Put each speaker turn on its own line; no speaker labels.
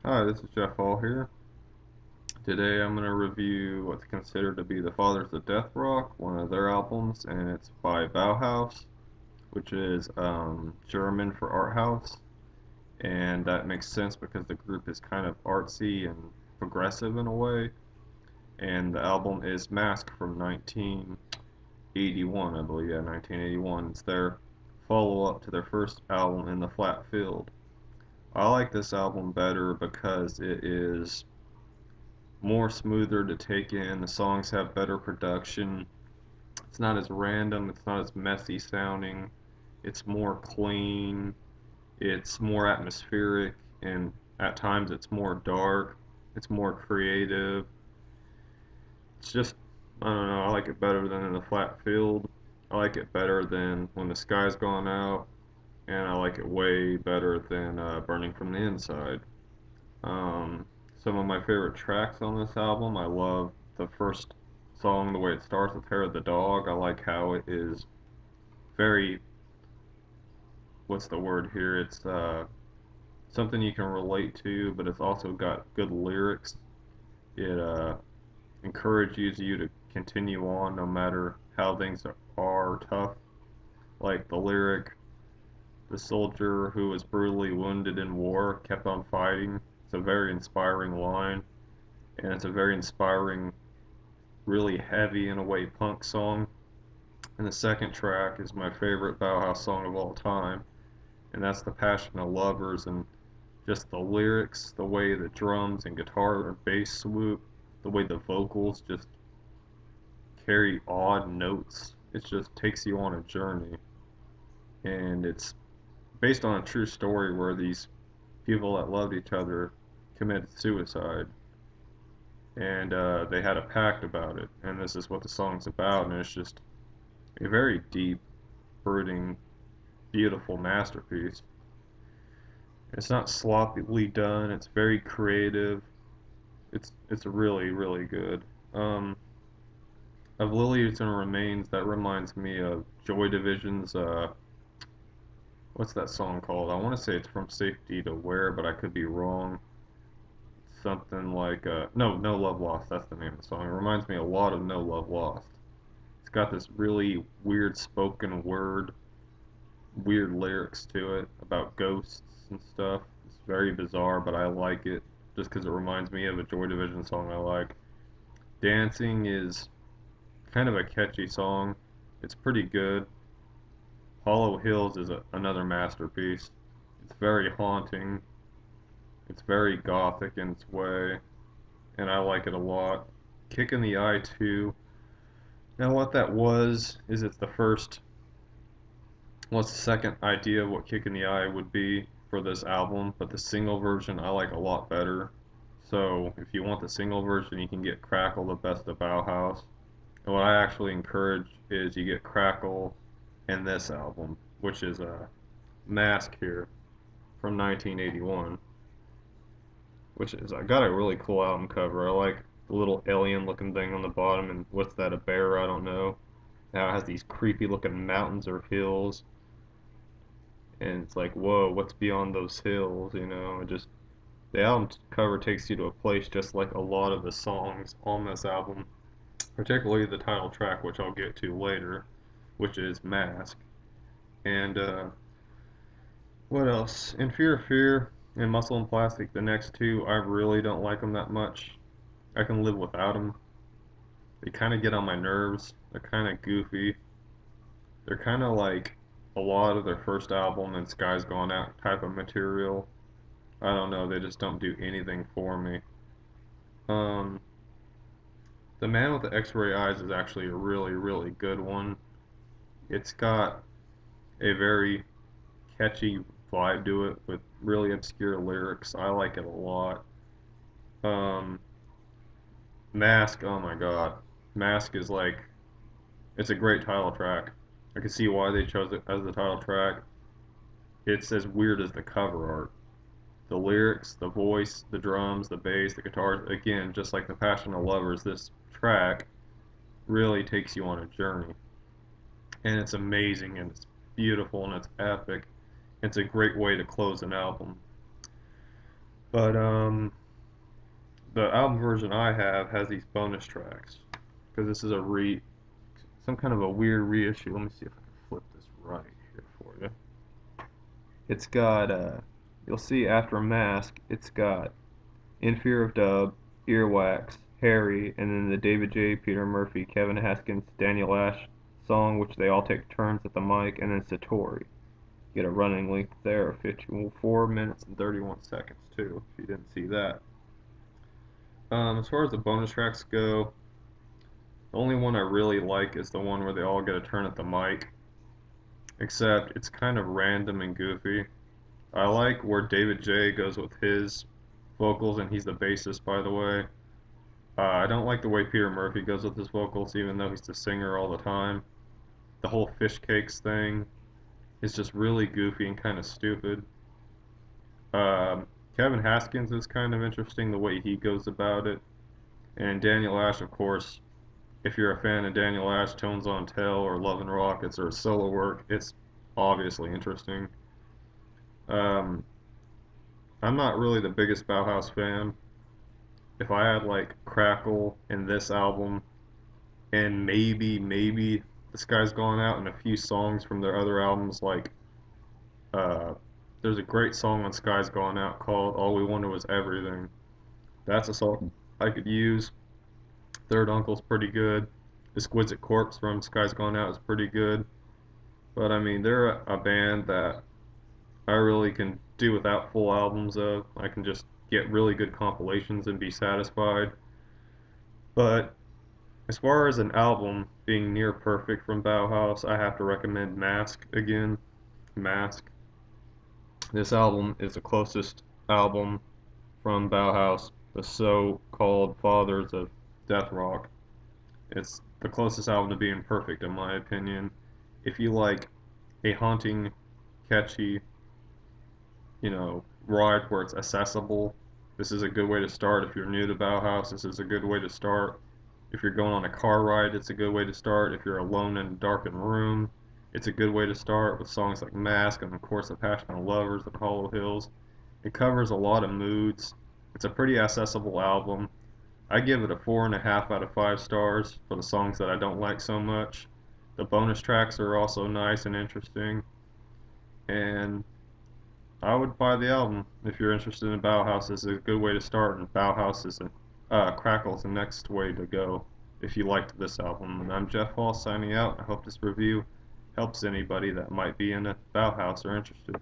Hi, this is Jeff Hall here. Today I'm going to review what's considered to be the Fathers of Death Rock, one of their albums, and it's by Bauhaus, which is German for art house, and that makes sense because the group is kind of artsy and progressive in a way, and the album is Mask from 1981, I believe, yeah, 1981. It's their follow-up to their first album, In the Flat Field. I like this album better because it is more smoother to take in. The songs have better production. It's not as random, it's not as messy sounding. It's more clean, it's more atmospheric, and at times it's more dark. It's more creative. It's just, I don't know, I like it better than In the Flat Field. I like it better than When the Sky's Gone Out, and I like it way better than Burning from the Inside. Um, some of my favorite tracks on this album, I love the first song, the way it starts with Hair of the Dog. I like how it is very, what's the word here? It's something you can relate to, but it's also got good lyrics. It encourages you to continue on no matter how things are tough. Like the lyric, the soldier who was brutally wounded in war kept on fighting. It's a very inspiring line, and it's a very inspiring, really heavy in a way punk song. And the second track is my favorite Bauhaus song of all time, and that's The Passion of Lovers. And just the lyrics, the way the drums and guitar and bass swoop, the way the vocals just carry odd notes. It just takes you on a journey. And it's based on a true story where these people that loved each other committed suicide. And they had a pact about it. And this is what the song's about. And it's just a very deep, brooding, beautiful masterpiece. It's not sloppily done. It's very creative. It's really really good. Um, of Lilies and Remains, that reminds me of Joy Division's. What's that song called? I want to say it's From Safety to Where, but I could be wrong. Something like No Love Lost. That's the name of the song. It reminds me a lot of No Love Lost. It's got this really weird spoken word, weird lyrics to it about ghosts and stuff. It's very bizarre, but I like it just because it reminds me of a Joy Division song I like. Dancing is kind of a catchy song. It's pretty good. Hollow Hills is another masterpiece. It's very haunting. It's very gothic in its way, and I like it a lot. Kick in the Eye too. Now what that was is it's the first, well, it's the second idea of what Kick in the Eye would be for this album, but the single version I like a lot better. So if you want the single version, you can get Crackle, the Best of Bauhaus. And what I actually encourage is you get Crackle and this album, which is a Mask here from 1981, which is I got a really cool album cover. I like the little alien looking thing on the bottom, and what's that, a bear? I don't know. Now it has these creepy looking mountains or hills, and it's like, whoa, what's beyond those hills? It just, the album cover takes you to a place just like a lot of the songs on this album, particularly the title track, which I'll get to later, which is Mask. And what else? In Fear of Fear and Muscle and Plastic, the next two, I really don't like them that much. I can live without them. They kind of get on my nerves. They're kind of goofy. They're kind of like a lot of their first album and Sky's Gone Out type of material. I don't know, they just don't do anything for me. Um, the Man with the X-Ray Eyes is actually a really, really good one. It's got a very catchy vibe to it with really obscure lyrics. I like it a lot. Um, Mask, oh my god. Mask is like, it's a great title track. I can see why they chose it as the title track. It's as weird as the cover art. The lyrics, the voice, the drums, the bass, the guitars, again, just like The Passion of Lovers, this track really takes you on a journey. And it's amazing, and it's beautiful, and it's epic. It's a great way to close an album. But the album version I have has these bonus tracks because this is some kind of a weird reissue. Let me see if I can flip this right here for you. It's got you'll see after Mask, it's got In Fear of Dub, Earwax, Harry, and then the David J, Peter Murphy, Kevin Haskins, Daniel Ash song, which they all take turns at the mic, and then Satori. Get a running length there of 54 minutes and 31 seconds too, if you didn't see that. As far as the bonus tracks go, the only one I really like is the one where they all get a turn at the mic, except it's kind of random and goofy. I like where David J goes with his vocals, and he's the bassist, by the way. I don't like the way Peter Murphy goes with his vocals, even though he's the singer all the time. The whole fish cakes thing is just really goofy and kind of stupid. Um, Kevin Haskins is kind of interesting the way he goes about it. And Daniel Ash, of course, if you're a fan of Daniel Ash, Tones on Tail, or Love and Rockets, or his solo work, it's obviously interesting. Um, I'm not really the biggest Bauhaus fan. If I had like Crackle in this album, and maybe The Sky's Gone Out and a few songs from their other albums, like uh, there's a great song on Sky's Gone Out called All We Wanted Was Everything. That's a song I could use. Third Uncle's pretty good. Exquisite Corpse from Sky's Gone Out is pretty good. But I mean, they're a band that I really can do without full albums of. I can just get really good compilations and be satisfied. But as far as an album being near perfect from Bauhaus, I have to recommend Mask again. Mask. This album is the closest album from Bauhaus, the so-called fathers of death rock. It's the closest album to being perfect, in my opinion. If you like a haunting, catchy, ride where it's accessible, this is a good way to start. If you're new to Bauhaus, this is a good way to start. If you're going on a car ride, it's a good way to start. If you're alone in a darkened room, it's a good way to start with songs like Mask and of course The Passion of Lovers and Hollow Hills. It covers a lot of moods. It's a pretty accessible album. I give it a 4.5 out of 5 stars for the songs that I don't like so much. The bonus tracks are also nice and interesting, and I would buy the album if you're interested in Bauhaus. It's a good way to start, and Bauhaus is Crackle's the next way to go if you liked this album. And I'm Jeff Hall signing out. I hope this review helps anybody that might be in a Bauhaus or interested.